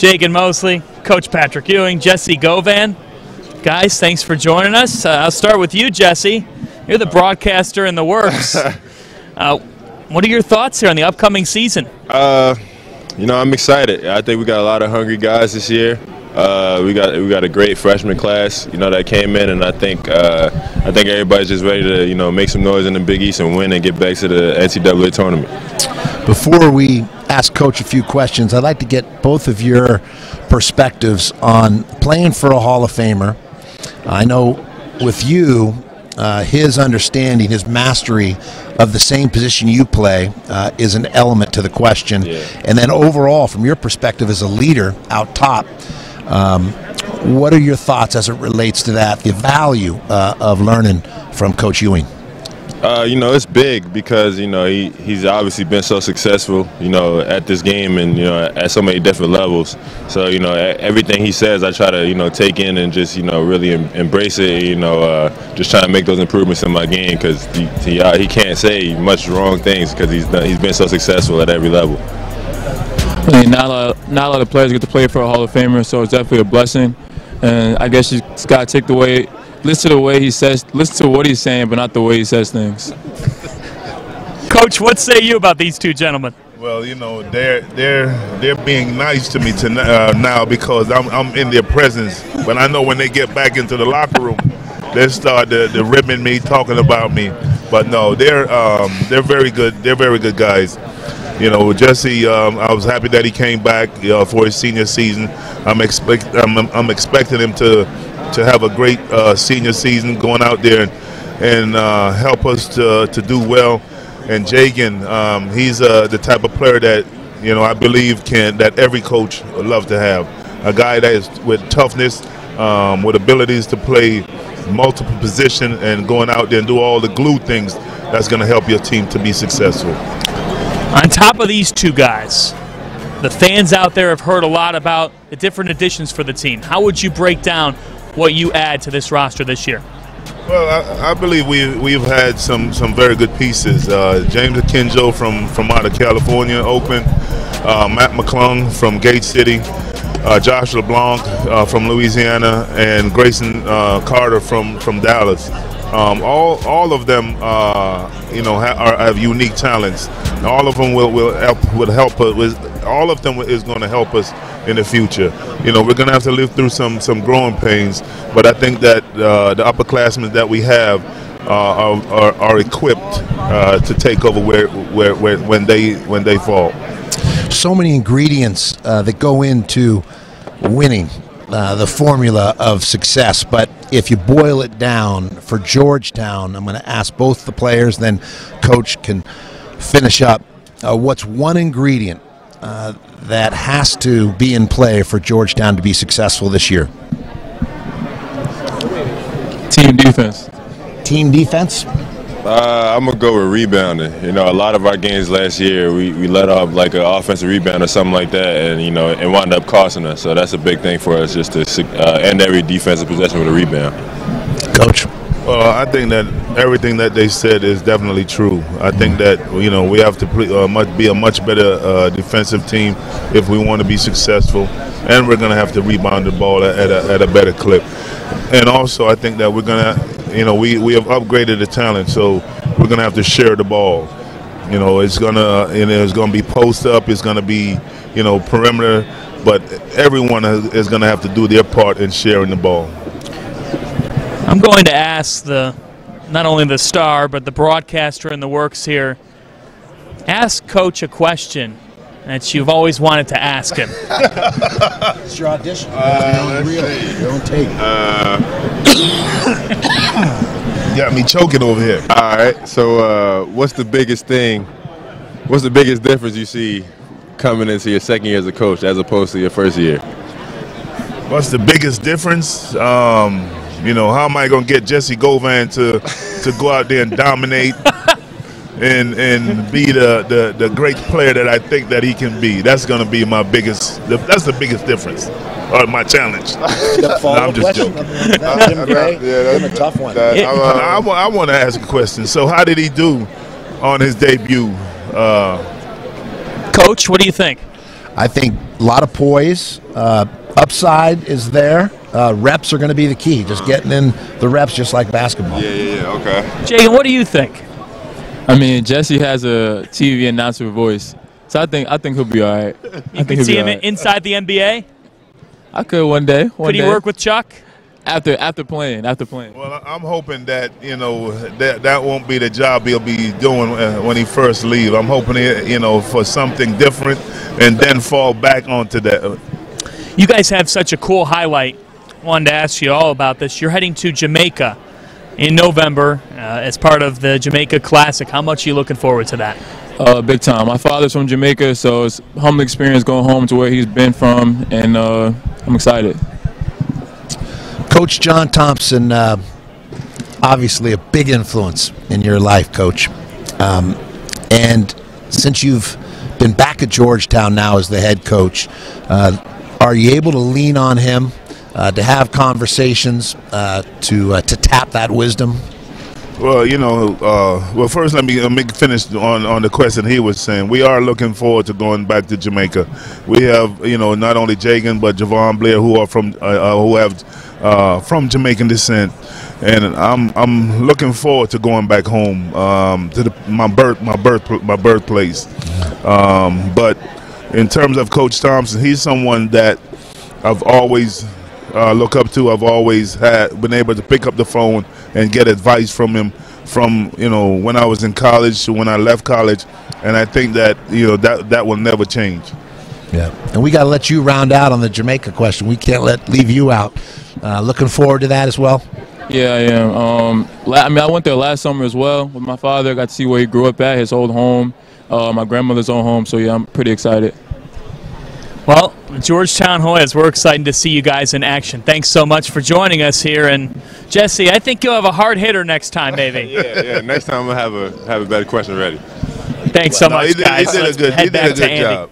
Jagan, Mosely, Coach Patrick Ewing, Jessie Govan. Guys, thanks for joining us. I'll start with you, Jessie. You're the broadcaster in the works. What are your thoughts here on the upcoming season? I'm excited. I think we got a lot of hungry guys this year. We got a great freshman class, that came in, and I think everybody's just ready to, make some noise in the Big East and win and get back to the NCAA tournament. Before we ask Coach a few questions, I'd like to get both of your perspectives on playing for a Hall of Famer. I know with you, his understanding, his mastery of the same position you play is an element to the question. Yeah. And then overall, from your perspective as a leader out top, what are your thoughts as it relates to that, the value of learning from Coach Ewing? It's big because, he's obviously been so successful, at this game and, at so many different levels. So, everything he says, I try to, take in and just, really embrace it, just trying to make those improvements in my game because he can't say much wrong things because he's been so successful at every level. I mean, not a lot of players get to play for a Hall of Famer, so it's definitely a blessing. And I guess you just got to listen to the way he says, listen to what he's saying, but not the way he says things. Coach, what say you about these two gentlemen? Well, they're being nice to me now because I'm in their presence. But I know when they get back into the locker room, they start to ribbing me, talking about me. But no, they're very good. They're very good guys. Jessie, I was happy that he came back for his senior season. I'm expecting him to have a great senior season, going out there and help us to do well. And Jagan, he's the type of player that I believe that every coach would love to have. A guy that is with toughness, with abilities to play multiple positions, and going out there and do all the glue things that's going to help your team to be successful. On top of these two guys, the fans out there have heard a lot about the different additions for the team. How would you break down what you add to this roster this year? Well, I believe we've had some very good pieces. James Akinjo from out of California, Oakland. Matt McClung from Gate City. Josh LeBlanc from Louisiana, and Grayson Carter from Dallas. All of them, have unique talents. And all of them will help us. All of them is going to help us in the future. We're going to have to live through some growing pains, but I think that the upperclassmen that we have are equipped to take over when they fall. So many ingredients that go into winning, the formula of success. But if you boil it down for Georgetown, I'm going to ask both the players, then Coach can finish up. What's one ingredient that has to be in play for Georgetown to be successful this year? Team defense. Team defense? I'm going to go with rebounding. A lot of our games last year, we let off like an offensive rebound or something like that, and, it wound up costing us. So that's a big thing for us, just to end every defensive possession with a rebound. Coach? Well, I think that everything that they said is definitely true. I think that we have to be a much better defensive team if we want to be successful, and we're going to have to rebound the ball at a better clip. And also, I think that we're going to, we have upgraded the talent, so we're going to have to share the ball. It's going to be post up, it's going to be perimeter, but everyone is going to have to do their part in sharing the ball. I'm going to ask not only the star, but the broadcaster in the works here. Ask Coach a question that you've always wanted to ask him. It's your audition. Don't take Got me choking over here. All right, so what's the biggest difference you see coming into your second year as a coach as opposed to your first year? What's the biggest difference? How am I going to get Jessie Govan to go out there and dominate and be the great player that I think that he can be? That's going to be that's the biggest difference, or my challenge. No, I'm just joking. That's a tough one. I want to ask a question. So how did he do on his debut? Coach, what do you think? I think a lot of poise. Upside is there. Reps are going to be the key. Just getting in the reps, just like basketball. Yeah. Okay. Jagan, what do you think? I mean, Jesse has a TV announcer voice, so I think he'll be all right. You can see him inside the NBA? I could one day. Could he work with Chuck? After playing. Well, I'm hoping that that won't be the job he'll be doing when he first leaves. I'm hoping for something different, and then fall back onto that. You guys have such a cool highlight. Wanted to ask you all about this. You're heading to Jamaica in November as part of the Jamaica Classic. How much are you looking forward to that? Big time. My father's from Jamaica, so it's a humble experience going home to where he's been from, and I'm excited. Coach John Thompson, obviously a big influence in your life, Coach. And since you've been back at Georgetown now as the head coach, are you able to lean on him to have conversations, to tap that wisdom? Well, first let me finish on the question he was saying. We are looking forward to going back to Jamaica. We have, not only Jagan but Javon Blair, who have from Jamaican descent, and I'm looking forward to going back home to my birthplace. But in terms of Coach Thompson, he's someone that I've always look up to. I've always been able to pick up the phone and get advice from him from when I was in college to when I left college, and I think that that will never change. Yeah, and we got to let you round out on the Jamaica question. We can't leave you out. Looking forward to that as well. Yeah, I am. I went there last summer as well with my father. Got to see where he grew up at, his old home, my grandmother's old home. So yeah, I'm pretty excited. Well, Georgetown Hoyas, we're excited to see you guys in action. Thanks so much for joining us here. And Jesse, I think you'll have a hard hitter next time, maybe. yeah. Next time we'll have a better question ready. Thanks so much, guys. He did a good job.